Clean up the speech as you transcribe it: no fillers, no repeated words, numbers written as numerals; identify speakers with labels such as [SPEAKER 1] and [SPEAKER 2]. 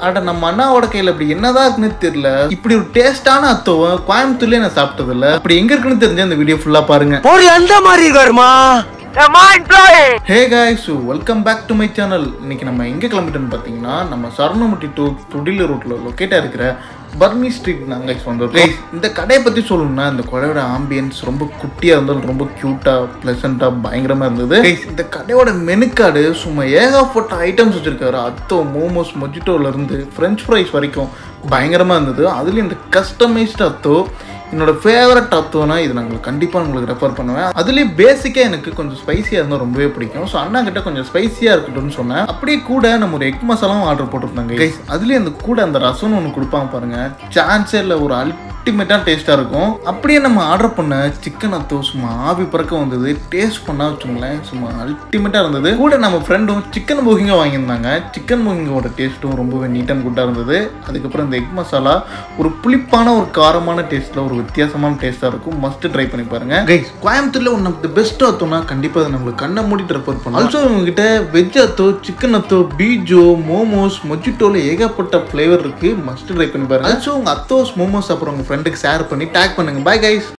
[SPEAKER 1] அட நம்ம அண்ணாவோட கையில அப்படி என்னதான் இருக்குன்னு தெரியல. இப்படி ஒரு டேஸ்டான அத்தோவை கோயம்புத்தூர்லயே நான் சாப்பிட்டது இல்ல. அப்படி எங்க இருக்குன்னு தெரிஞ்ச அந்த வீடியோ ஃபுல்லா பாருங்க.
[SPEAKER 2] ஒரு அந்த மாதிரி இருக்காருமா.
[SPEAKER 1] Hey guys, so welcome back to my channel. இன்னைக்கு நம்ம எங்க கிளம்பிட்டோம்னு பாத்தீங்கன்னா நம்ம சரவணம்பட்டி டு துடியலூர் ரோட்ல லொகேட்டா இருக்கிற பர்மீஸ் ஸ்ட்ரீட் நாங்க வந்தோம். இந்த கடையை பத்தி சொல்லணும்னா இந்த கடையோட ஆம்பியன்ஸ் ரொம்ப குட்டியா இருந்தாலும் ரொம்ப கியூட்டா பிளசண்டா பயங்கரமா இருந்தது. இந்த கடையோட மெனு கார்டு சும்மா ஏகப்பட்ட ஐட்டம்ஸ் வச்சிருக்காரு. அத்தோ, மோமோஸ், மொஜிட்டோல இருந்து ஃப்ரெஞ்ச் ஃப்ரைஸ் வரைக்கும் பயங்கரமா இருந்தது. அதுலயும் இந்த கஸ்டமைஸ்ட் அத்தோ என்னோட ஃபேவரட் அத்தோனா இது நாங்கள் கண்டிப்பாக உங்களுக்கு ரெஃபர் பண்ணுவேன். அதுலேயே பேசிக்காக எனக்கு கொஞ்சம் ஸ்பைசியாக இருந்தால் ரொம்பவே பிடிக்கும். ஸோ அண்ணா கிட்ட கொஞ்சம் ஸ்பைசியாக இருக்கட்டும்னு சொன்னேன். அப்படியே கூட நம்ம ஒரு எக் மசாலாவும் ஆர்டர் போட்டிருந்தாங்க கைஸ். அதுலேயே அந்த கூட அந்த ரசம்னு ஒன்று கொடுப்பாங்க பாருங்க, சான்ஸே இல்லை, ஒரு அல்டிமேட்டாக டேஸ்ட்டாக இருக்கும். அப்படியே நம்ம ஆர்டர் பண்ண சிக்கன் அத்தோ சும்மா ஆவி பறக்க வந்தது. டேஸ்ட் பண்ணா வச்சுங்களேன் சும்மா அல்டிமேட்டாக இருந்தது. கூட நம்ம ஃப்ரெண்டும் சிக்கன் போகிங்க வாங்கியிருந்தாங்க. சிக்கன் போகிங்கோட டேஸ்ட்டும் ரொம்பவே நீட் அண்ட் குட்டாக இருந்தது. அதுக்கப்புறம் இந்த எக் மசாலா ஒரு புளிப்பான ஒரு காரமான டேஸ்ட்டில் ஒரு வித்தியாசமான டேஸ்டா இருக்கும். மஸ்ட் ட்ரை பண்ணி பாருங்க கைஸ். கோயம்புத்தூர்ல ஒன் ஆஃப் தி பெஸ்ட் அத்தோனா கண்டிப்பா அதை நம்மளுக்கு கண்ணை மூடிட்டு ரெஃபர் பண்ணலாம். ஆல்சோ இவங்ககிட்ட வெஜ் அத்தோ, சிக்கன் அத்தோ, பீஜோ, மோமோஸ், மொஜிட்டோல ஏகப்பட்ட ஃபிளேவர் இருக்கு. மஸ்ட் ட்ரை பண்ணி பாருங்க. ஆல்சோ உங்க அத்தோஸ் மோமோஸ் அப்புறம் உங்க ஃப்ரெண்டுக்கு ஷேர் பண்ணி டேக் பண்ணுங்க. Bye guys.